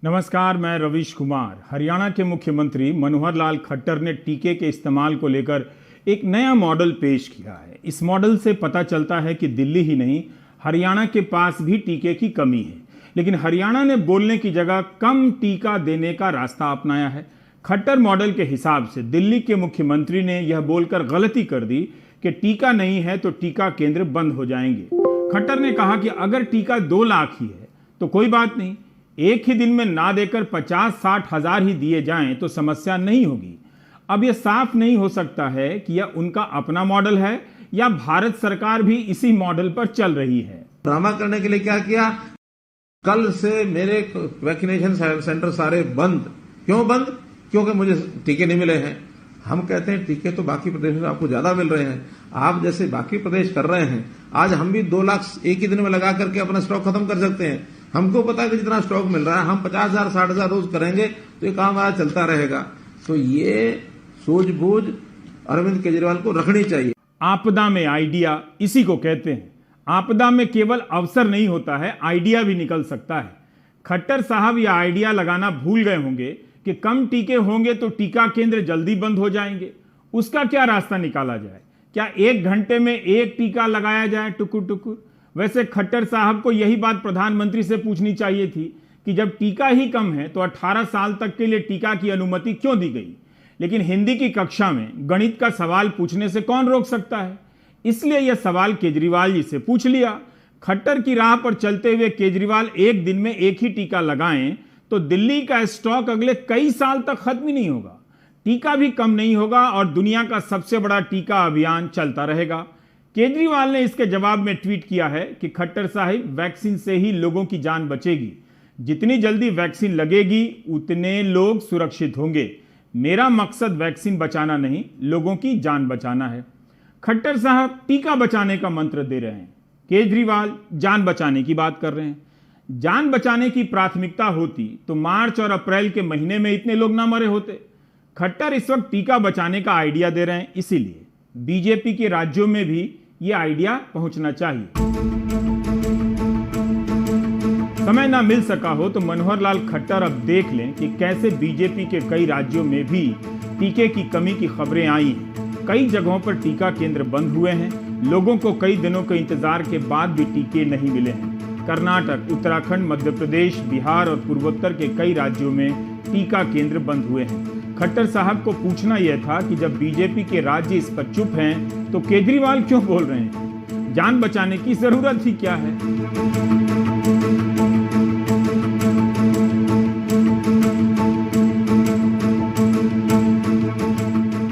नमस्कार, मैं रवीश कुमार। हरियाणा के मुख्यमंत्री मनोहर लाल खट्टर ने टीके के इस्तेमाल को लेकर एक नया मॉडल पेश किया है। इस मॉडल से पता चलता है कि दिल्ली ही नहीं, हरियाणा के पास भी टीके की कमी है। लेकिन हरियाणा ने बोलने की जगह कम टीका देने का रास्ता अपनाया है। खट्टर मॉडल के हिसाब से दिल्ली के मुख्यमंत्री ने यह बोलकर गलती कर दी कि टीका नहीं है तो टीका केंद्र बंद हो जाएंगे। खट्टर ने कहा कि अगर टीका 2 लाख ही है तो कोई बात नहीं, एक ही दिन में ना देकर 50-60 हजार ही दिए जाएं तो समस्या नहीं होगी। अब यह साफ नहीं हो सकता है कि यह उनका अपना मॉडल है या भारत सरकार भी इसी मॉडल पर चल रही है। ड्रामा करने के लिए क्या किया, कल से मेरे वैक्सीनेशन सेंटर सारे बंद। क्यों बंद? क्योंकि मुझे टीके नहीं मिले हैं। हम कहते हैं टीके तो बाकी प्रदेशों से आपको ज्यादा मिल रहे हैं, आप जैसे बाकी प्रदेश कर रहे हैं। आज हम भी 2 लाख एक ही दिन में लगा करके अपना स्टॉक खत्म कर सकते हैं। हमको पता है कि जितना स्टॉक मिल रहा है, हम 50,000 60,000 रोज करेंगे तो ये काम हमारा चलता रहेगा। तो ये सूझबूझ अरविंद केजरीवाल को रखनी चाहिए। आपदा में आइडिया इसी को कहते हैं। आपदा में केवल अवसर नहीं होता है, आइडिया भी निकल सकता है। खट्टर साहब यह आइडिया लगाना भूल गए होंगे कि कम टीके होंगे तो टीका केंद्र जल्दी बंद हो जाएंगे। उसका क्या रास्ता निकाला जाए? क्या 1 घंटे में 1 टीका लगाया जाए टुकुर टुकुर? वैसे खट्टर साहब को यही बात प्रधानमंत्री से पूछनी चाहिए थी कि जब टीका ही कम है तो 18 साल तक के लिए टीका की अनुमति क्यों दी गई? लेकिन हिंदी की कक्षा में गणित का सवाल पूछने से कौन रोक सकता है? इसलिए यह सवाल केजरीवाल जी से पूछ लिया। खट्टर की राह पर चलते हुए केजरीवाल एक दिन में 1 ही टीका लगाएं तो दिल्ली का स्टॉक अगले कई साल तक खत्म ही नहीं होगा, टीका भी कम नहीं होगा और दुनिया का सबसे बड़ा टीका अभियान चलता रहेगा। केजरीवाल ने इसके जवाब में ट्वीट किया है कि खट्टर साहिब, वैक्सीन से ही लोगों की जान बचेगी। जितनी जल्दी वैक्सीन लगेगी उतने लोग सुरक्षित होंगे। मेरा मकसद वैक्सीन बचाना नहीं, लोगों की जान बचाना है। खट्टर साहब टीका बचाने का मंत्र दे रहे हैं, केजरीवाल जान बचाने की बात कर रहे हैं। जान बचाने की प्राथमिकता होती तो मार्च और अप्रैल के महीने में इतने लोग ना मरे होते। खट्टर इस वक्त टीका बचाने का आइडिया दे रहे हैं, इसीलिए बीजेपी के राज्यों में भी यह आइडिया पहुंचना चाहिए। समय ना मिल सका हो तो मनोहर लाल खट्टर अब देख लें कि कैसे बीजेपी के कई राज्यों में भी टीके की कमी की खबरें आई हैं। कई जगहों पर टीका केंद्र बंद हुए हैं। लोगों को कई दिनों के इंतजार के बाद भी टीके नहीं मिले हैं। कर्नाटक, उत्तराखंड, मध्य प्रदेश, बिहार और पूर्वोत्तर के कई राज्यों में टीका केंद्र बंद हुए हैं। खट्टर साहब को पूछना यह था कि जब बीजेपी के राज्य इस पर चुप हैं तो केजरीवाल क्यों बोल रहे हैं? जान बचाने की जरूरत ही क्या है?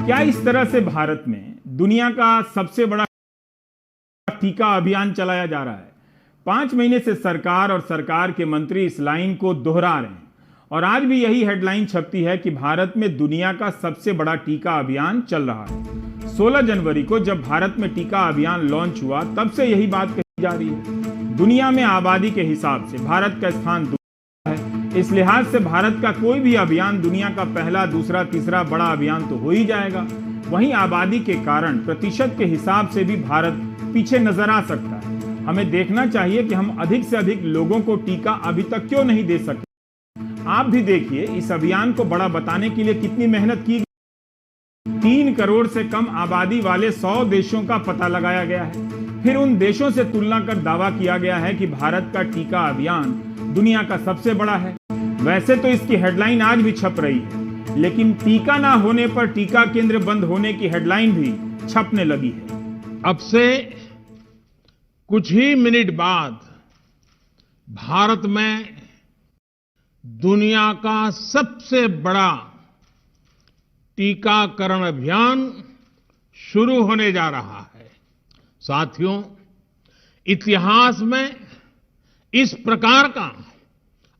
क्या इस तरह से भारत में दुनिया का सबसे बड़ा टीका अभियान चलाया जा रहा है? 5 महीने से सरकार और सरकार के मंत्री इस लाइन को दोहरा रहे हैं और आज भी यही हेडलाइन छपती है कि भारत में दुनिया का सबसे बड़ा टीका अभियान चल रहा है। 16 जनवरी को जब भारत में टीका अभियान लॉन्च हुआ तब से यही बात कही जा रही है। दुनिया में आबादी के हिसाब से भारत का स्थान दूसरा है। इस लिहाज से भारत का कोई भी अभियान दुनिया का पहला, दूसरा, तीसरा बड़ा अभियान तो हो ही जाएगा। वहीं आबादी के कारण प्रतिशत के हिसाब से भी भारत पीछे नजर आ सकता है। हमें देखना चाहिए कि हम अधिक से अधिक लोगों को टीका अभी तक क्यों नहीं दे सके। आप भी देखिए, इस अभियान को बड़ा बताने के लिए कितनी मेहनत की गई। 3 करोड़ से कम आबादी वाले 100 देशों का पता लगाया गया है। फिर उन देशों से तुलना कर दावा किया गया है कि भारत का टीका अभियान दुनिया का सबसे बड़ा है। वैसे तो इसकी हेडलाइन आज भी छप रही है, लेकिन टीका ना होने पर टीका केंद्र बंद होने की हेडलाइन भी छपने लगी है। अब से कुछ ही मिनट बाद भारत में दुनिया का सबसे बड़ा टीकाकरण अभियान शुरू होने जा रहा है। साथियों, इतिहास में इस प्रकार का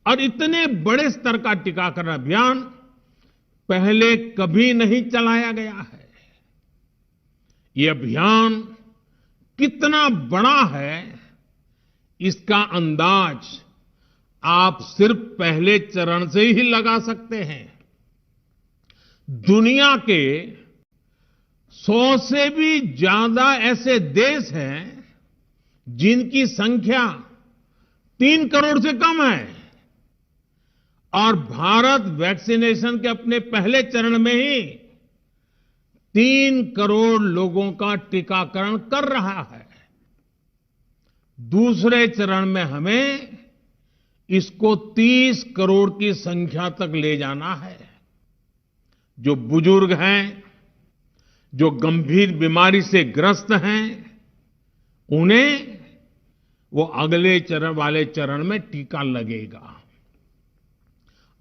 और इतने बड़े स्तर का टीकाकरण अभियान पहले कभी नहीं चलाया गया है। ये अभियान कितना बड़ा है, इसका अंदाज आप सिर्फ पहले चरण से ही लगा सकते हैं। दुनिया के 100 से भी ज्यादा ऐसे देश हैं जिनकी संख्या 3 करोड़ से कम है। और भारत वैक्सीनेशन के अपने पहले चरण में ही 3 करोड़ लोगों का टीकाकरण कर रहा है। दूसरे चरण में हमें इसको 30 करोड़ की संख्या तक ले जाना है। जो बुजुर्ग हैं, जो गंभीर बीमारी से ग्रस्त हैं, उन्हें वो अगले चरण वाले चरण में टीका लगेगा।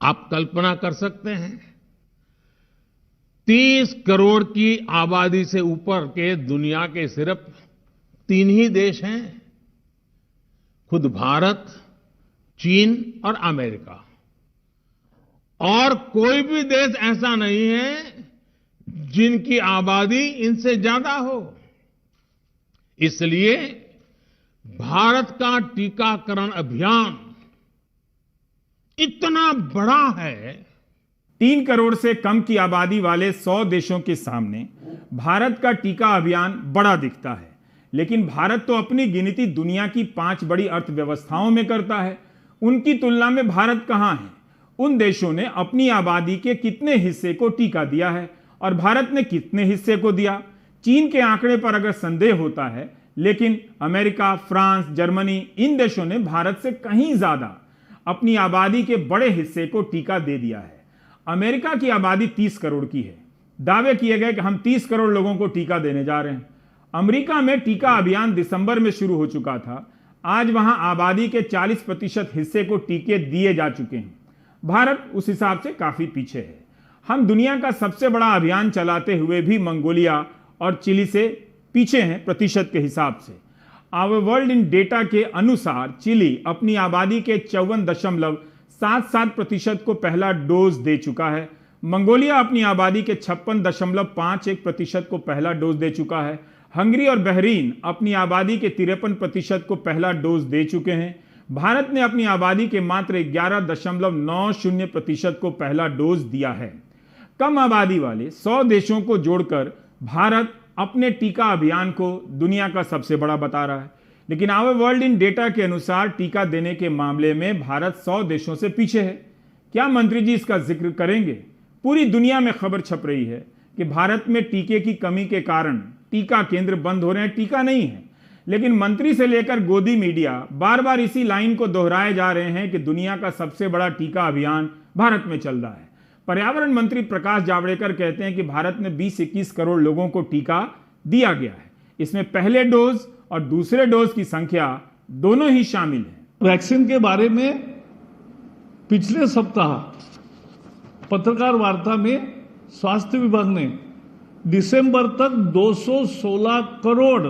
आप कल्पना कर सकते हैं 30 करोड़ की आबादी से ऊपर के दुनिया के सिर्फ 3 ही देश हैं, खुद भारत, चीन और अमेरिका। और कोई भी देश ऐसा नहीं है जिनकी आबादी इनसे ज्यादा हो। इसलिए भारत का टीकाकरण अभियान इतना बड़ा है। 3 करोड़ से कम की आबादी वाले 100 देशों के सामने भारत का टीका अभियान बड़ा दिखता है, लेकिन भारत तो अपनी गिनती दुनिया की 5 बड़ी अर्थव्यवस्थाओं में करता है। उनकी तुलना में भारत कहां है? उन देशों ने अपनी आबादी के कितने हिस्से को टीका दिया है और भारत ने कितने हिस्से को दिया? चीन के आंकड़े पर अगर संदेह होता है, लेकिन अमेरिका, फ्रांस, जर्मनी, इन देशों ने भारत से कहीं ज्यादा अपनी आबादी के बड़े हिस्से को टीका दे दिया है। अमेरिका की आबादी 30 करोड़ की है। दावे किए गए कि हम 30 करोड़ लोगों को टीका देने जा रहे हैं। अमेरिका में टीका अभियान दिसंबर में शुरू हो चुका था। आज वहां आबादी के 40% हिस्से को टीके दिए जा चुके हैं। भारत उस हिसाब से काफी पीछे है। हम दुनिया का सबसे बड़ा अभियान चलाते हुए भी मंगोलिया और चिली से पीछे हैं प्रतिशत के हिसाब से। आवर वर्ल्ड इन डेटा के अनुसार चिली अपनी आबादी के 54.77% को पहला डोज दे चुका है। मंगोलिया अपनी आबादी के 56.51% को पहला डोज दे चुका है। हंगरी और बहरीन अपनी आबादी के 53% को पहला डोज दे चुके हैं। भारत ने अपनी आबादी के मात्र 11.90% को पहला डोज दिया है। कम आबादी वाले 100 देशों को जोड़कर भारत अपने टीका अभियान को दुनिया का सबसे बड़ा बता रहा है, लेकिन आवर वर्ल्ड इन डेटा के अनुसार टीका देने के मामले में भारत 100 देशों से पीछे है। क्या मंत्री जी इसका जिक्र करेंगे? पूरी दुनिया में खबर छप रही है कि भारत में टीके की कमी के कारण टीका केंद्र बंद हो रहे हैं। टीका नहीं है, लेकिन मंत्री से लेकर गोदी मीडिया बार बार इसी लाइन को दोहराए जा रहे हैं कि दुनिया का सबसे बड़ा टीका अभियान भारत में चल रहा है। पर्यावरण मंत्री प्रकाश जावड़ेकर कहते हैं कि भारत में 20-21 करोड़ लोगों को टीका दिया गया है। इसमें पहले डोज और दूसरे डोज की संख्या दोनों ही शामिल है। वैक्सीन के बारे में पिछले सप्ताह पत्रकार वार्ता में स्वास्थ्य विभाग ने दिसंबर तक 216 करोड़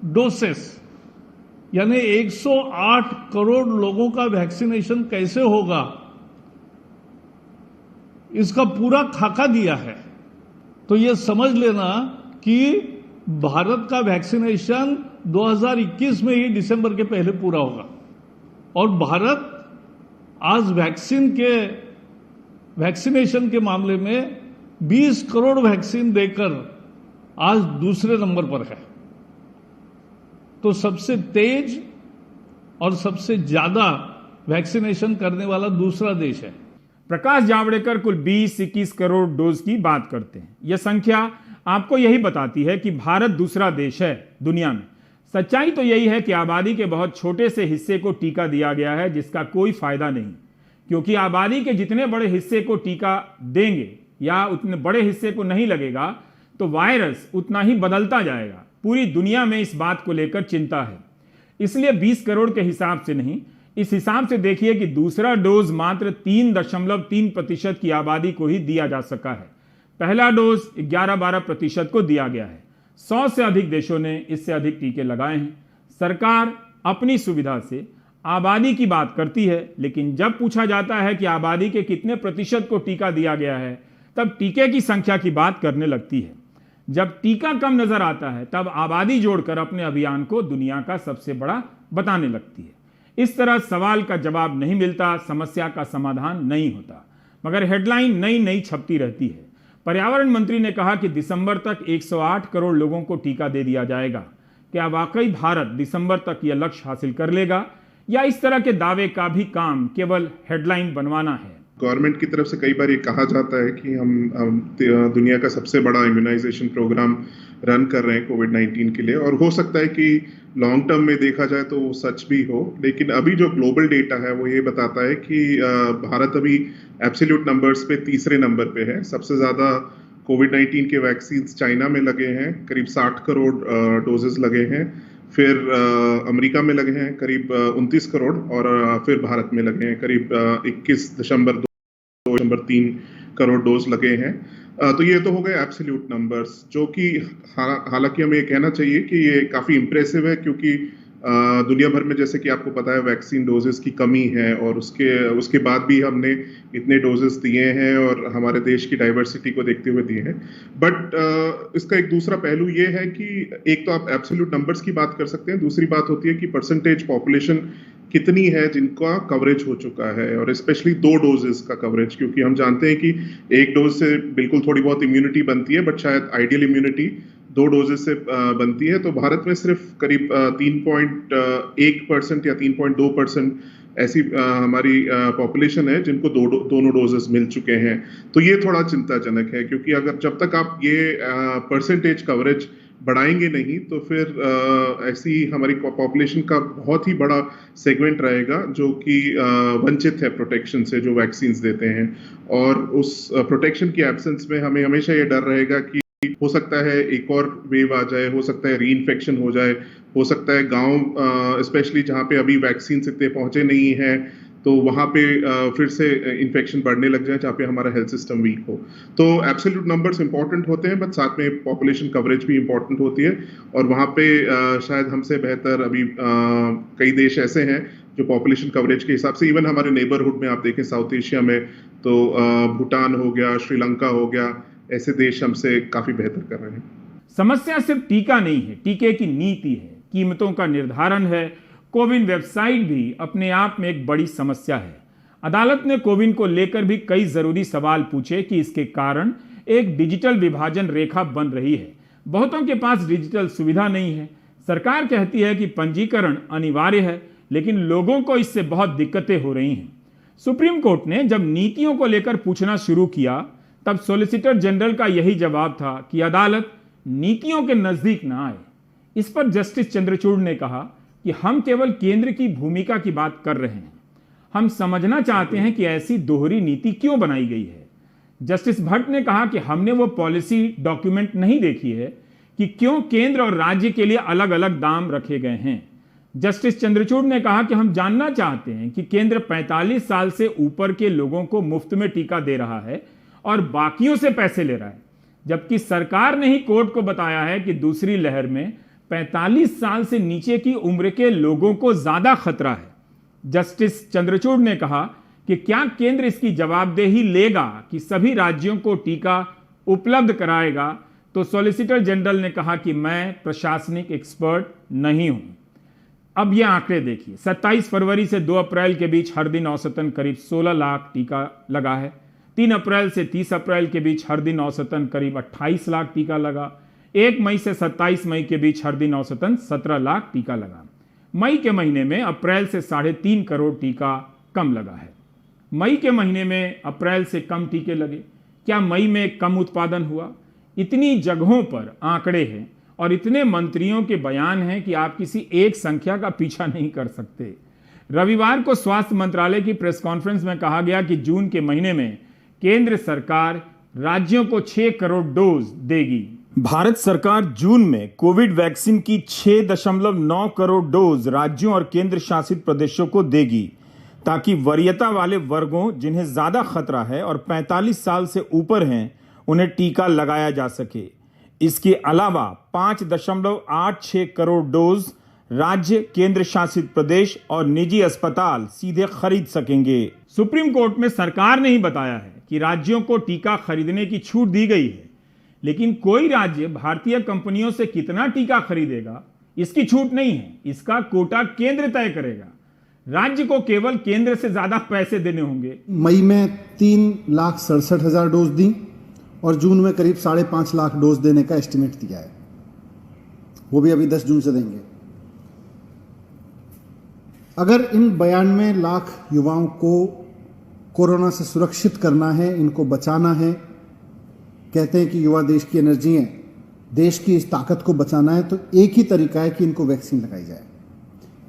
डोसेस यानी 108 करोड़ लोगों का वैक्सीनेशन कैसे होगा इसका पूरा खाका दिया है। तो ये समझ लेना कि भारत का वैक्सीनेशन 2021 में ही दिसंबर के पहले पूरा होगा और भारत आज वैक्सीनेशन के मामले में 20 करोड़ वैक्सीन देकर आज दूसरे नंबर पर है। तो सबसे तेज और सबसे ज्यादा वैक्सीनेशन करने वाला दूसरा देश है। प्रकाश जावड़ेकर कुल 20-21 करोड़ डोज की बात करते हैं। यह संख्या आपको यही बताती है कि भारत दूसरा देश है दुनिया में। सच्चाई तो यही है कि आबादी के बहुत छोटे से हिस्से को टीका दिया गया है, जिसका कोई फायदा नहीं, क्योंकि आबादी के जितने बड़े हिस्से को टीका देंगे या उतने बड़े हिस्से को नहीं लगेगा तो वायरस उतना ही बदलता जाएगा। पूरी दुनिया में इस बात को लेकर चिंता है। इसलिए 20 करोड़ के हिसाब से नहीं, इस हिसाब से देखिए कि दूसरा डोज मात्र 3.3% की आबादी को ही दिया जा सका है। पहला डोज 11-12% को दिया गया है। 100 से अधिक देशों ने इससे अधिक टीके लगाए हैं। सरकार अपनी सुविधा से आबादी की बात करती है, लेकिन जब पूछा जाता है कि आबादी के कितने प्रतिशत को टीका दिया गया है, तब टीके की संख्या की बात करने लगती है। जब टीका कम नजर आता है, तब आबादी जोड़कर अपने अभियान को दुनिया का सबसे बड़ा बताने लगती है। इस तरह सवाल का जवाब नहीं मिलता, समस्या का समाधान नहीं होता, मगर हेडलाइन नई नई छपती रहती है। पर्यावरण मंत्री ने कहा कि दिसंबर तक 108 करोड़ लोगों को टीका दे दिया जाएगा। क्या वाकई भारत दिसंबर तक यह लक्ष्य हासिल कर लेगा, या इस तरह के दावे का भी काम केवल हेडलाइन बनवाना है? गवर्नमेंट की तरफ से कई बार ये कहा जाता है कि हम दुनिया का सबसे बड़ा इम्यूनाइजेशन प्रोग्राम रन कर रहे हैं कोविड-19 के लिए, और हो सकता है कि लॉन्ग टर्म में देखा जाए तो वो सच भी हो। लेकिन अभी जो ग्लोबल डेटा है वो ये बताता है कि भारत अभी एब्सोल्यूट नंबर्स पे तीसरे नंबर पे है। सबसे ज़्यादा कोविड-19 के वैक्सीन चाइना में लगे हैं, करीब 60 करोड़ डोजेस लगे हैं। फिर अमेरिका में लगे हैं करीब 29 करोड़, और फिर भारत में लगे हैं करीब 21.3 करोड़ डोज लगे हैं। तो ये तो हो गए एब्सोल्यूट नंबर्स, जो कि हालांकि हमें कहना चाहिए कि ये काफ़ी इम्प्रेसिव है, क्योंकि दुनिया भर में जैसे कि आपको पता है वैक्सीन डोजेस की कमी है, और उसके बाद भी हमने इतने डोजेस दिए हैं और हमारे देश की डाइवर्सिटी को देखते हुए दिए हैं। बट इसका एक दूसरा पहलू ये है कि एक तो आप एब्सोल्यूट नंबर्स की बात कर सकते हैं, दूसरी बात होती है कि परसेंटेज पॉपुलेशन कितनी है जिनका कवरेज हो चुका है, और स्पेशली 2 डोजेस का कवरेज, क्योंकि हम जानते हैं कि 1 डोज से बिल्कुल थोड़ी बहुत इम्यूनिटी बनती है, बट शायद आइडियल इम्यूनिटी 2 डोजेस से बनती है। तो भारत में सिर्फ करीब 3.1% या 3.2% ऐसी हमारी पॉपुलेशन है जिनको दोनों डोजेस मिल चुके हैं। तो ये थोड़ा चिंताजनक है, क्योंकि अगर जब तक आप ये परसेंटेज कवरेज बढ़ाएंगे नहीं तो फिर ऐसी हमारी पॉपुलेशन का बहुत ही बड़ा सेगमेंट रहेगा जो कि वंचित है प्रोटेक्शन से, जो वैक्सीन्स देते हैं। और उस प्रोटेक्शन की एब्सेंस में हमें हमेशा ये डर रहेगा कि हो सकता है एक और वेव आ जाए, हो सकता है री इन्फेक्शन हो जाए, हो सकता है गांव स्पेशली जहां पे अभी वैक्सीन इतने पहुंचे नहीं हैं तो वहां पे फिर से इन्फेक्शन बढ़ने लग जाए, जहाँ पे हमारा हेल्थ सिस्टम वीक हो। तो एब्सोल्यूट नंबर्स इंपॉर्टेंट होते हैं, बट साथ में पॉपुलेशन कवरेज भी इंपॉर्टेंट होती है। और वहां पे शायद हमसे बेहतर अभी कई देश ऐसे हैं जो पॉपुलेशन कवरेज के हिसाब से, इवन हमारे नेबरहुड में आप देखें साउथ एशिया में तो भूटान हो गया, श्रीलंका हो गया, ऐसे देश हमसे काफी बेहतर कर रहे हैं। समस्या सिर्फ टीका नहीं है, टीके की नीति है, कीमतों का निर्धारण है। कोविन वेबसाइट भी अपने आप में एक बड़ी समस्या है। अदालत ने कोविन को लेकर भी कई जरूरी सवाल पूछे कि इसके कारण एक डिजिटल विभाजन रेखा बन रही है। बहुतों के पास डिजिटल सुविधा नहीं है। सरकार कहती है कि पंजीकरण अनिवार्य है, लेकिन लोगों को इससे बहुत दिक्कतें हो रही हैं। सुप्रीम कोर्ट ने जब नीतियों को लेकर पूछना शुरू किया तब सॉलिसिटर जनरल का यही जवाब था कि अदालत नीतियों के नजदीक ना आए। इस पर जस्टिस चंद्रचूड़ ने कहा कि हम केवल केंद्र की भूमिका की बात कर रहे हैं, हम समझना चाहते हैं कि ऐसी दोहरी नीति क्यों बनाई गई है। जस्टिस भट्ट ने कहा कि हमने वो पॉलिसी डॉक्यूमेंट नहीं देखी है कि क्यों केंद्र और राज्य के लिए अलग अलग दाम रखे गए हैं। जस्टिस चंद्रचूड़ ने कहा कि हम जानना चाहते हैं कि केंद्र 45 साल से ऊपर के लोगों को मुफ्त में टीका दे रहा है और बाकियों से पैसे ले रहा है, जबकि सरकार ने ही कोर्ट को बताया है कि दूसरी लहर में 45 साल से नीचे की उम्र के लोगों को ज्यादा खतरा है। जस्टिस चंद्रचूड़ ने कहा कि क्या केंद्र इसकी जवाबदेही लेगा कि सभी राज्यों को टीका उपलब्ध कराएगा। तो सॉलिसिटर जनरल ने कहा कि मैं प्रशासनिक एक्सपर्ट नहीं हूं। अब ये आंकड़े देखिए, 27 फरवरी से 2 अप्रैल के बीच हर दिन औसतन करीब 16 लाख टीका लगा है। 3 अप्रैल से 30 अप्रैल के बीच हर दिन औसतन करीब 28 लाख टीका लगा। 1 मई से 27 मई के बीच हर दिन औसतन 17 लाख टीका लगा। मई के महीने में अप्रैल से 3.5 करोड़ टीका कम लगा है। मई के महीने में अप्रैल से कम टीके लगे। क्या मई में कम उत्पादन हुआ? इतनी जगहों पर आंकड़े हैं और इतने मंत्रियों के बयान हैं कि आप किसी एक संख्या का पीछा नहीं कर सकते। रविवार को स्वास्थ्य मंत्रालय की प्रेस कॉन्फ्रेंस में कहा गया कि जून के महीने में केंद्र सरकार राज्यों को 6 करोड़ डोज देगी। भारत सरकार जून में कोविड वैक्सीन की 6.9 करोड़ डोज राज्यों और केंद्र शासित प्रदेशों को देगी, ताकि वरीयता वाले वर्गों जिन्हें ज्यादा खतरा है और 45 साल से ऊपर हैं उन्हें टीका लगाया जा सके। इसके अलावा 5.86 करोड़ डोज राज्य, केंद्र शासित प्रदेश और निजी अस्पताल सीधे खरीद सकेंगे। सुप्रीम कोर्ट में सरकार ने ही बताया है कि राज्यों को टीका खरीदने की छूट दी गई है, लेकिन कोई राज्य भारतीय कंपनियों से कितना टीका खरीदेगा इसकी छूट नहीं है। इसका कोटा केंद्र तय करेगा। राज्य को केवल केंद्र से ज्यादा पैसे देने होंगे। मई में 3,67,000 डोज दी और जून में करीब 5.5 लाख डोज देने का एस्टिमेट दिया है, वो भी अभी 10 जून से देंगे। अगर इन 92 लाख युवाओं को कोरोना से सुरक्षित करना है, इनको बचाना है। कहते हैं कि युवा देश की एनर्जी है, देश की इस ताकत को बचाना है, तो एक ही तरीका है कि इनको वैक्सीन लगाई जाए।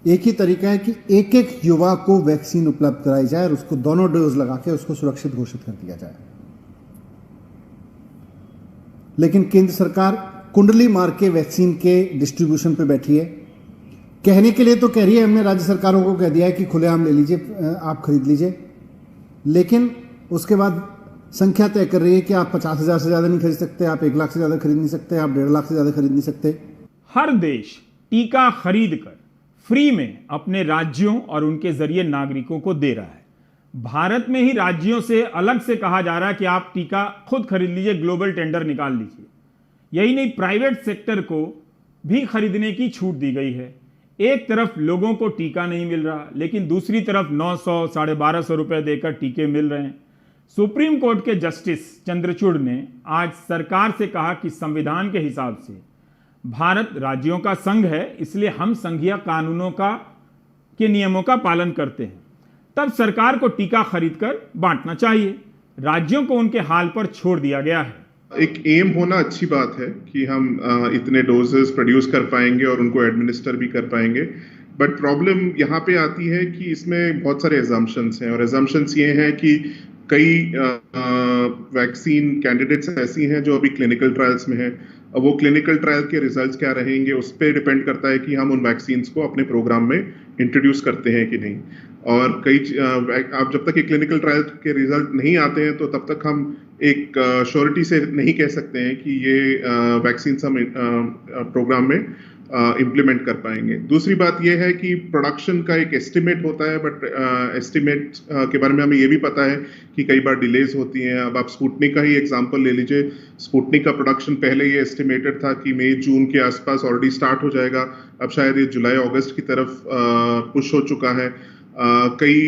एक ही तरीका है कि एक एक युवा को वैक्सीन उपलब्ध कराई जाए और उसको दोनों डोज लगा के उसको सुरक्षित घोषित कर दिया जाए। लेकिन केंद्र सरकार कुंडली मार के वैक्सीन के डिस्ट्रीब्यूशन पे बैठी है। कहने के लिए तो कह रही है, हमने राज्य सरकारों को कह दिया है कि खुलेआम ले लीजिए, आप खरीद लीजिए, लेकिन उसके बाद संख्या तय कर रही है कि आप 50,000 से ज्यादा नहीं खरीद सकते, आप 1 लाख से ज्यादा खरीद नहीं सकते, आप 1.5 लाख से ज्यादा खरीद नहीं सकते। हर देश टीका खरीद कर फ्री में अपने राज्यों और उनके जरिए नागरिकों को दे रहा है। भारत में ही राज्यों से अलग से कहा जा रहा है कि आप टीका खुद खरीद लीजिए, ग्लोबल टेंडर निकाल लीजिए। यही नहीं, प्राइवेट सेक्टर को भी खरीदने की छूट दी गई है। एक तरफ लोगों को टीका नहीं मिल रहा, लेकिन दूसरी तरफ 900, 1250 रुपए देकर टीके मिल रहे हैं। सुप्रीम कोर्ट के जस्टिस चंद्रचूड़ ने आज सरकार से कहा कि संविधान के हिसाब से भारत राज्यों का संघ है, इसलिए हम संघीय कानूनों के नियमों का पालन करते हैं। तब सरकार को टीका खरीदकर बांटना चाहिए। राज्यों को उनके हाल पर छोड़ दिया गया है। एक एम होना अच्छी बात है कि हम इतने डोजेस प्रोड्यूस कर पाएंगे और उनको एडमिनिस्टर भी कर पाएंगे, बट प्रॉब्लम यहाँ पे आती है कि इसमें बहुत सारे एजम्पशंस हैं, और एजम्पशंस ये हैं कि कई वैक्सीन कैंडिडेट्स ऐसी हैं जो अभी क्लिनिकल ट्रायल्स में हैं। अब वो क्लिनिकल ट्रायल के रिजल्ट्स क्या रहेंगे उस पर डिपेंड करता है कि हम उन वैक्सीन्स को अपने प्रोग्राम में इंट्रोड्यूस करते हैं कि नहीं। और कई आप जब तक ये क्लिनिकल ट्रायल के रिजल्ट नहीं आते हैं तो तब तक हम एक श्योरिटी से नहीं कह सकते हैं कि ये वैक्सीन हम प्रोग्राम में इम्प्लीमेंट कर पाएंगे। दूसरी बात यह है कि प्रोडक्शन का एक एस्टिमेट होता है, बट एस्टिमेट के बारे में हमें ये भी पता है कि कई बार डिलेज होती हैं। अब आप स्पुतनिक का ही एग्जांपल ले लीजिए। स्पुतनिक का प्रोडक्शन पहले ये एस्टिमेटेड था कि मई जून के आसपास ऑलरेडी स्टार्ट हो जाएगा, अब शायद ये जुलाई अगस्त की तरफ पुश हो चुका है। कई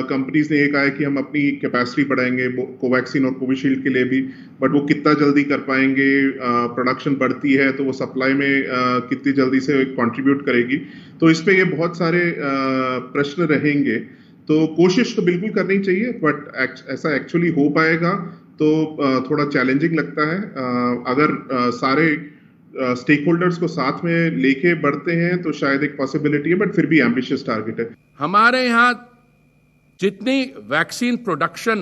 कंपनीज ने ये कहा है कि हम अपनी कैपेसिटी बढ़ाएंगे कोवैक्सीन और कोविशील्ड के लिए भी, बट वो कितना जल्दी कर पाएंगे। प्रोडक्शन बढ़ती है तो वो सप्लाई में कितनी जल्दी से कंट्रीब्यूट करेगी। तो इस पे ये बहुत सारे प्रश्न रहेंगे। तो कोशिश तो बिल्कुल करनी चाहिए, बट ऐसा एक्चुअली हो पाएगा तो थोड़ा चैलेंजिंग लगता है। अगर सारे स्टेक होल्डर्स को साथ में लेके बढ़ते हैं तो शायद एक पॉसिबिलिटी है, बट फिर भी एम्बिशियस टारगेट है। हमारे यहां जितनी वैक्सीन प्रोडक्शन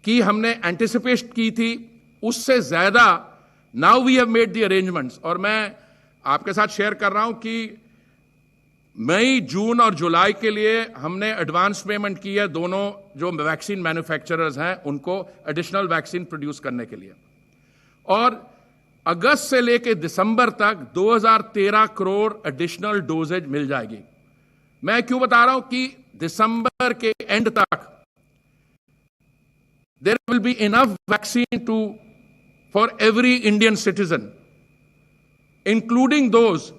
की हमने एंटिसिपेट की थी उससे ज्यादा now we have made the arrangements. और मैं आपके साथ शेयर कर रहा हूं कि मई, जून और जुलाई के लिए हमने एडवांस पेमेंट की है दोनों जो वैक्सीन मैन्युफैक्चरर्स हैं उनको एडिशनल वैक्सीन प्रोड्यूस करने के लिए। और अगस्त से लेकर दिसंबर तक 2013 करोड़ एडिशनल डोजेज मिल जाएगी। मैं क्यों बता रहा हूं कि दिसंबर के एंड तक there will be enough vaccine for every Indian citizen, including those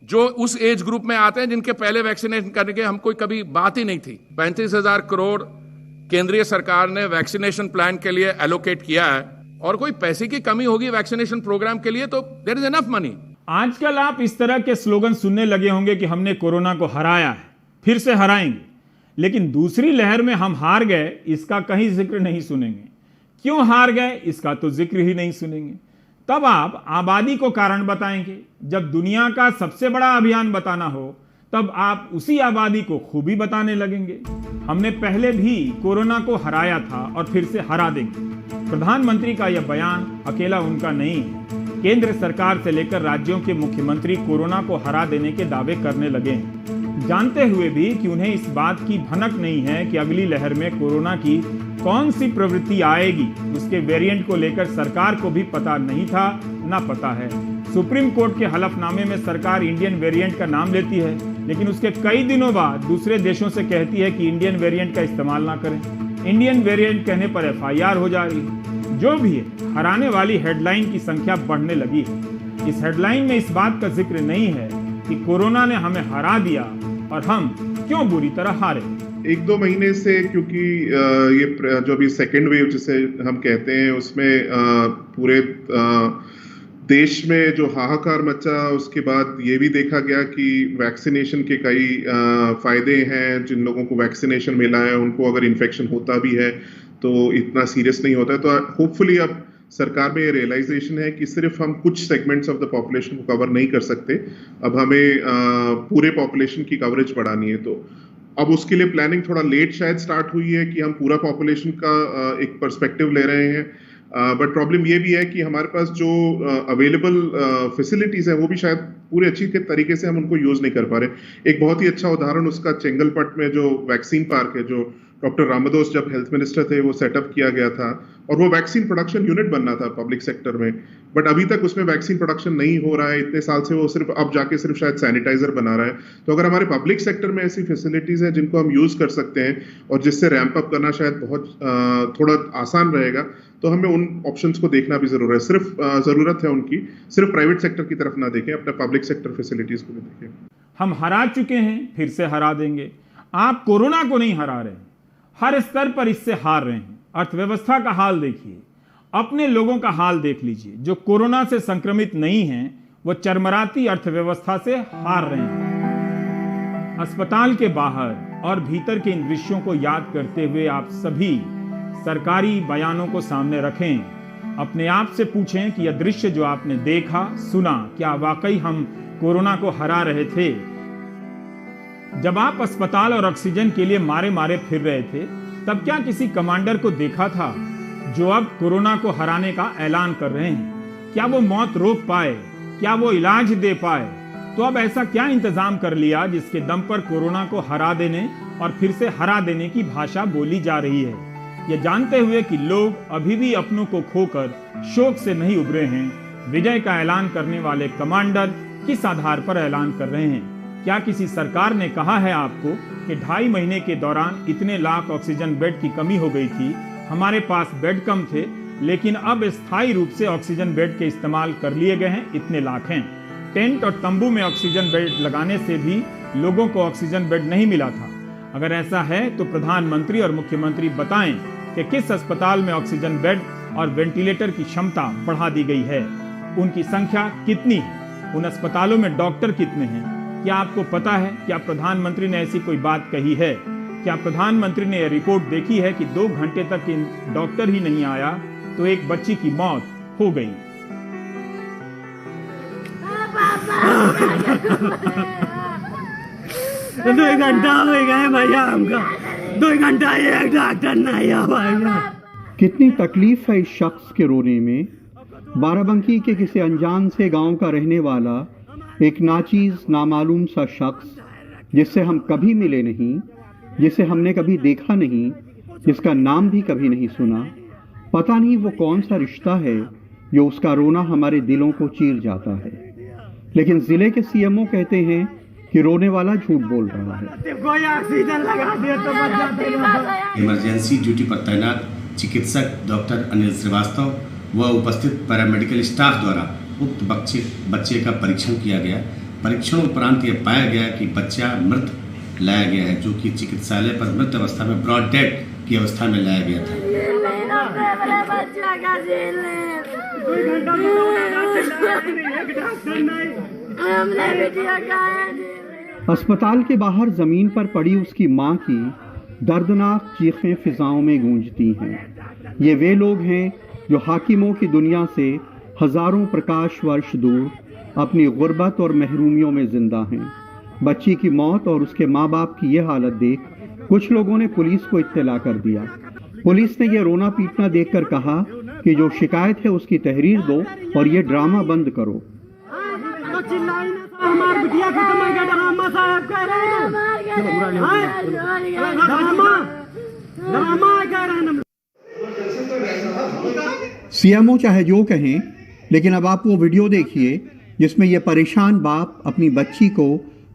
जो उस एज ग्रुप में आते हैं जिनके पहले वैक्सीनेशन करने के हम कोई कभी बात ही नहीं थी। 35,000 करोड़ केंद्रीय सरकार ने वैक्सीनेशन प्लान के लिए एलोकेट किया है, और कोई पैसे की कमी होगी वैक्सीनेशन प्रोग्राम के लिए तो देयर इज एनफ मनी। आजकल आप इस तरह के स्लोगन सुनने लगे होंगे कि हमने कोरोना को हराया है, फिर से हराएंगे, लेकिन दूसरी लहर में हम हार गए इसका कहीं जिक्र नहीं सुनेंगे। क्यों हार गए इसका तो जिक्र ही नहीं सुनेंगे। तब आप आबादी को कारण बताएंगे। जब दुनिया का सबसे बड़ा अभियान बताना हो तब आप उसी आबादी को खूबी बताने लगेंगे। हमने पहले भी कोरोना को हराया था और फिर से हरा देंगे। प्रधानमंत्री का यह बयान अकेला उनका नहीं है। केंद्र सरकार से लेकर राज्यों के मुख्यमंत्री कोरोना को हरा देने के दावे करने लगे हैं, जानते हुए भी कि उन्हें इस बात की भनक नहीं है कि अगली लहर में कोरोना की कौन सी प्रवृत्ति आएगी। उसके वेरिएंट को लेकर सरकार को भी पता नहीं था, ना पता है। सुप्रीम कोर्ट के हलफनामे में सरकार इंडियन वेरिएंट का नाम लेती है, लेकिन उसके कई दिनों बाद दूसरे देशों से कहती है कि इंडियन वेरिएंट का इस्तेमाल ना करें। इंडियन वेरिएंट कहने पर एफआईआर हो जा रही है। जो भी है, हराने वाली हेडलाइन की संख्या बढ़ने लगी है। इस हेडलाइन में इस बात का जिक्र नहीं है कि कोरोना ने हमें हरा दिया और हम क्यों बुरी तरह हारे। 1-2 महीने से, क्योंकि ये जो अभी सेकेंड वेव जिसे हम कहते हैं उसमें पूरे देश में जो हाहाकार मचा, उसके बाद ये भी देखा गया कि वैक्सीनेशन के कई फायदे हैं। जिन लोगों को वैक्सीनेशन मिला है उनको अगर इन्फेक्शन होता भी है तो इतना सीरियस नहीं होता है। तो होपफुली अब सरकार में ये रियलाइजेशन है कि सिर्फ हम कुछ सेगमेंट्स ऑफ द पॉपुलेशन को कवर नहीं कर सकते, अब हमें पूरे पॉपुलेशन की कवरेज बढ़ानी है। तो अब उसके लिए प्लानिंग थोड़ा लेट शायद स्टार्ट हुई है कि हम पूरा पॉपुलेशन का एक पर्सपेक्टिव ले रहे हैं। बट प्रॉब्लम ये भी है कि हमारे पास जो अवेलेबल फैसिलिटीज है वो भी शायद पूरे अच्छी तरीके से हम उनको यूज नहीं कर पा रहे। एक बहुत ही अच्छा उदाहरण उसका चेंगलपट में जो वैक्सीन पार्क है, जो डॉक्टर रामादोस जब हेल्थ मिनिस्टर थे वो सेटअप किया गया था, और वो वैक्सीन प्रोडक्शन यूनिट बनना था पब्लिक सेक्टर में, बट अभी तक उसमें वैक्सीन प्रोडक्शन नहीं हो रहा है। इतने साल से वो सिर्फ अब जाके सिर्फ शायद सैनिटाइजर बना रहा है। तो अगर हमारे पब्लिक सेक्टर में ऐसी फैसिलिटीज है जिनको हम यूज कर सकते हैं और जिससे रैंप अप करना शायद बहुत थोड़ा आसान रहेगा, तो हमें उन ऑप्शंस को देखना भी जरूर है। सिर्फ जरूरत है उनकी, सिर्फ प्राइवेट सेक्टर की तरफ ना देखें, अपने पब्लिक सेक्टर फैसिलिटीज को भी देखें। हम हरा चुके हैं, फिर से हरा देंगे। आप कोरोना को नहीं हरा रहे, हर स्तर पर इससे हार रहे हैं। अर्थव्यवस्था का हाल देखिए, अपने लोगों का हाल देख लीजिए। जो कोरोना से संक्रमित नहीं हैं वो चरमराती अर्थव्यवस्था से हार रहे हैं। अस्पताल के बाहर और भीतर के इन दृश्यों को याद करते हुए आप सभी सरकारी बयानों को सामने रखें। अपने आप से पूछें कि यह दृश्य जो आपने देखा सुना, क्या वाकई हम कोरोना को हरा रहे थे? जब आप अस्पताल और ऑक्सीजन के लिए मारे मारे फिर रहे थे, तब क्या किसी कमांडर को देखा था जो अब कोरोना को हराने का ऐलान कर रहे हैं? क्या वो मौत रोक पाए? क्या वो इलाज दे पाए? तो अब ऐसा क्या इंतजाम कर लिया जिसके दम पर कोरोना को हरा देने और फिर से हरा देने की भाषा बोली जा रही है, ये जानते हुए कि लोग अभी भी अपनों को खोकर शोक से नहीं उबरे हैं? विजय का ऐलान करने वाले कमांडर किस आधार पर ऐलान कर रहे हैं? क्या किसी सरकार ने कहा है आपको कि 2.5 महीने के दौरान इतने लाख ऑक्सीजन बेड की कमी हो गई थी, हमारे पास बेड कम थे, लेकिन अब स्थायी रूप से ऑक्सीजन बेड के इस्तेमाल कर लिए गए हैं, इतने लाख हैं। टेंट और तंबू में ऑक्सीजन बेड लगाने से भी लोगों को ऑक्सीजन बेड नहीं मिला था। अगर ऐसा है तो प्रधानमंत्री और मुख्यमंत्री बताएं कि किस अस्पताल में ऑक्सीजन बेड और वेंटिलेटर की क्षमता बढ़ा दी गई है, उनकी संख्या कितनी है, उन अस्पतालों में डॉक्टर कितने हैं? क्या आपको पता है? क्या प्रधानमंत्री ने ऐसी कोई बात कही है? क्या प्रधानमंत्री ने यह रिपोर्ट देखी है कि 2 घंटे तक डॉक्टर ही नहीं आया तो एक बच्ची की मौत हो गई? तो 2 घंटा हो गए भैया, हमका 2 घंटा एक डॉक्टर नहीं आया। कितनी तकलीफ है इस शख्स के रोने में। बाराबंकी के किसी अनजान से गांव का रहने वाला एक नाचीज नामालूम सा शख्स, जिससे हम कभी मिले नहीं, जिसे हमने कभी देखा नहीं, जिसका नाम भी कभी नहीं सुना। पता नहीं वो कौन सा रिश्ता है जो उसका रोना हमारे दिलों को चीर जाता है। लेकिन जिले के सीएमओ कहते हैं कि रोने वाला झूठ बोल रहा है। इमरजेंसी ड्यूटी पर तैनात चिकित्सक डॉक्टर अनिल श्रीवास्तव व उपस्थित पैरामेडिकल स्टाफ द्वारा उक्त बच्चे का परीक्षण किया गया। परीक्षण उपरांत यह पाया गया कि बच्चा मृत लाया गया है, जो कि चिकित्सालय पर मृत अवस्था में ब्रॉड डेड की अवस्था में लाया गया था। अस्पताल के बाहर जमीन पर पड़ी उसकी मां की दर्दनाक चीखें फिजाओं में गूंजती हैं। ये वे लोग हैं जो हाकिमों की दुनिया से हजारों प्रकाश वर्ष दूर अपनी गुर्बत और महरूमियों में जिंदा हैं। बच्ची की मौत और उसके माँ बाप की यह हालत देख कुछ लोगों ने पुलिस को इत्तला कर दिया। पुलिस ने यह रोना पीटना देखकर कहा कि जो शिकायत है उसकी तहरीर दो और ये ड्रामा बंद करो। सीएमओ चाहे जो कहें, लेकिन अब आप वो वीडियो देखिए जिसमें यह परेशान बाप अपनी बच्ची को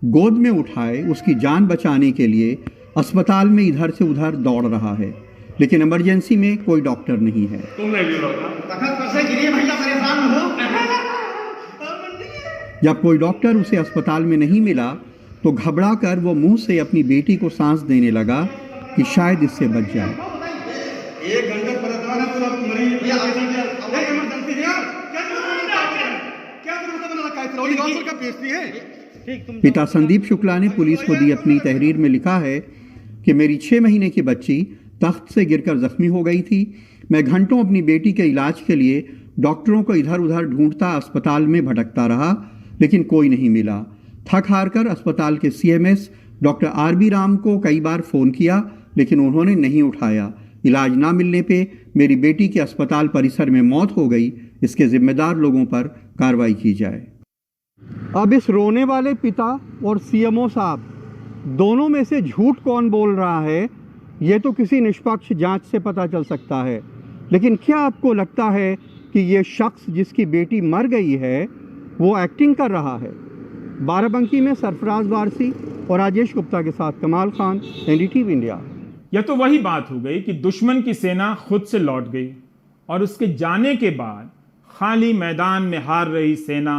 गोद में उठाए उसकी जान बचाने के लिए अस्पताल में इधर से उधर दौड़ रहा है, लेकिन इमरजेंसी में कोई डॉक्टर नहीं है। जब कोई डॉक्टर उसे अस्पताल में नहीं मिला तो घबरा कर वो मुंह से अपनी बेटी को सांस देने लगा कि शायद इससे बच जाए। 1 घंटे पिता संदीप शुक्ला ने पुलिस को दी अपनी तहरीर में लिखा है कि मेरी 6 महीने की बच्ची तख्त से गिरकर जख्मी हो गई थी। मैं घंटों अपनी बेटी के इलाज के लिए डॉक्टरों को इधर उधर ढूंढता अस्पताल में भटकता रहा, लेकिन कोई नहीं मिला। थक हार कर अस्पताल के CMS डॉक्टर RB राम को कई बार फ़ोन किया, लेकिन उन्होंने नहीं उठाया। इलाज ना मिलने पे मेरी बेटी की अस्पताल परिसर में मौत हो गई। इसके जिम्मेदार लोगों पर कार्रवाई की जाए। अब इस रोने वाले पिता और CMO साहब दोनों में से झूठ कौन बोल रहा है, ये तो किसी निष्पक्ष जांच से पता चल सकता है। लेकिन क्या आपको लगता है कि ये शख्स जिसकी बेटी मर गई है वो एक्टिंग कर रहा है? बाराबंकी में सरफराज वारसी और राजेश गुप्ता के साथ कमाल खान, NDTV इंडिया। यह तो वही बात हो गई कि दुश्मन की सेना खुद से लौट गई और उसके जाने के बाद खाली मैदान में हार रही सेना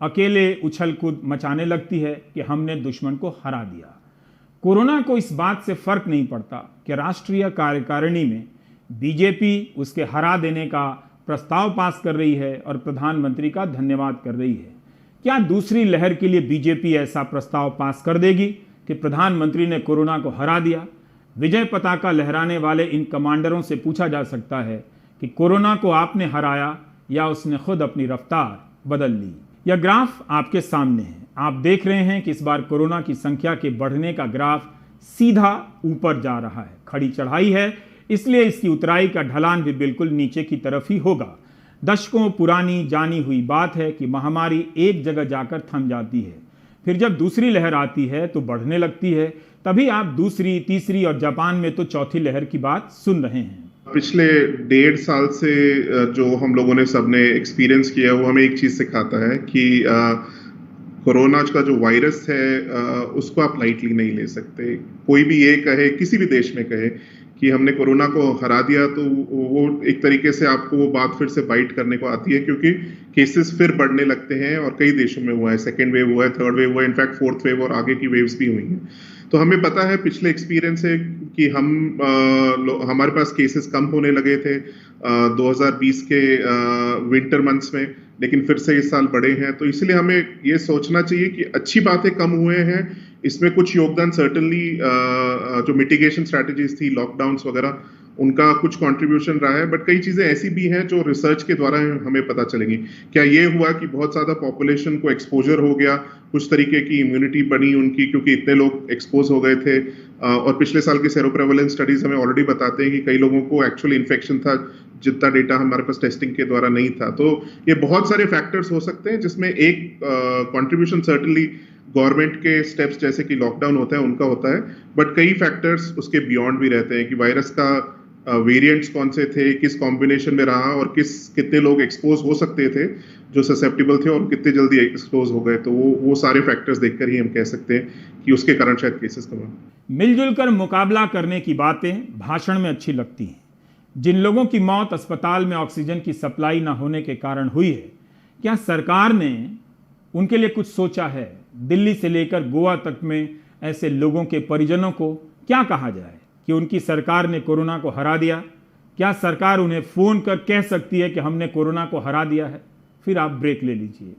अकेले उछल कूद मचाने लगती है कि हमने दुश्मन को हरा दिया। कोरोना को इस बात से फर्क नहीं पड़ता कि राष्ट्रीय कार्यकारिणी में बीजेपी उसके हरा देने का प्रस्ताव पास कर रही है और प्रधानमंत्री का धन्यवाद कर रही है। क्या दूसरी लहर के लिए बीजेपी ऐसा प्रस्ताव पास कर देगी कि प्रधानमंत्री ने कोरोना को हरा दिया? विजय पताका लहराने वाले इन कमांडरों से पूछा जा सकता है कि कोरोना को आपने हराया या उसने खुद अपनी रफ्तार बदल ली। यह ग्राफ आपके सामने है। आप देख रहे हैं कि इस बार कोरोना की संख्या के बढ़ने का ग्राफ सीधा ऊपर जा रहा है। खड़ी चढ़ाई है, इसलिए इसकी उतराई का ढलान भी बिल्कुल नीचे की तरफ ही होगा। दशकों पुरानी जानी हुई बात है कि महामारी एक जगह जाकर थम जाती है, फिर जब दूसरी लहर आती है तो बढ़ने लगती है। तभी आप दूसरी, तीसरी और जापान में तो चौथी लहर की बात सुन रहे हैं। पिछले 1.5 साल से जो हम लोगों ने सबने एक्सपीरियंस किया वो हमें एक चीज सिखाता है कि कोरोना का जो वायरस है उसको आप लाइटली नहीं ले सकते। कोई भी ये कहे, किसी भी देश में कहे कि हमने कोरोना को हरा दिया, तो वो एक तरीके से आपको वो बात फिर से बाइट करने को आती है, क्योंकि केसेस फिर बढ़ने लगते हैं और कई देशों में हुआ है। 2nd वेव हुआ है, 3rd वेव हुआ है, इनफैक्ट 4th वेव और आगे की वेव्स भी हुई हैं। तो हमें पता है पिछले एक्सपीरियंस से कि हमारे पास केसेस कम होने लगे थे 2020 के विंटर मंथ्स में, लेकिन फिर से इस साल बढ़े हैं। तो इसलिए हमें ये सोचना चाहिए कि अच्छी बातें कम हुए हैं, इसमें कुछ योगदान सर्टेनली जो मिटिगेशन स्ट्रैटेजीज थी, लॉकडाउन्स वगैरह, उनका कुछ कंट्रीब्यूशन रहा है। बट कई चीजें ऐसी भी हैं जो रिसर्च के द्वारा हमें पता चलेंगी। क्या ये हुआ कि बहुत ज्यादा पॉपुलेशन को एक्सपोजर हो गया, कुछ तरीके की इम्यूनिटी बनी उनकी क्योंकि इतने लोग एक्सपोज हो गए थे, और पिछले साल के सेरो प्रेवलेंस स्टडीज हमें ऑलरेडी बताते हैं कि कई लोगों को एक्चुअली इन्फेक्शन था, जितना डेटा हमारे पास टेस्टिंग के द्वारा नहीं था। तो ये बहुत सारे फैक्टर्स हो सकते हैं, जिसमें एक कंट्रीब्यूशन सर्टेनली गवर्नमेंट के स्टेप्स जैसे कि लॉकडाउन होता है उनका होता है, बट कई फैक्टर्स उसके बियॉन्ड भी रहते हैं कि वायरस का वेरिएंट्स कौन से थे, किस कॉम्बिनेशन में रहा और कितने लोग एक्सपोज हो सकते थे जो ससेप्टेबल थे और कितने जल्दी एक्सपोज हो गए। तो वो सारे फैक्टर्स देखकर ही हम कह सकते हैं कि उसके कारण शायद केसेस कम हैं। मिलजुल कर मुकाबला करने की बातें भाषण में अच्छी लगती हैं। जिन लोगों की मौत अस्पताल में ऑक्सीजन की सप्लाई न होने के कारण हुई है, क्या सरकार ने उनके लिए कुछ सोचा है? दिल्ली से लेकर गोवा तक में ऐसे लोगों के परिजनों को क्या कहा जाए कि उनकी सरकार ने कोरोना को हरा दिया? क्या सरकार उन्हें फोन कर कह सकती है कि हमने कोरोना को हरा दिया है? फिर आप ब्रेक ले लीजिए।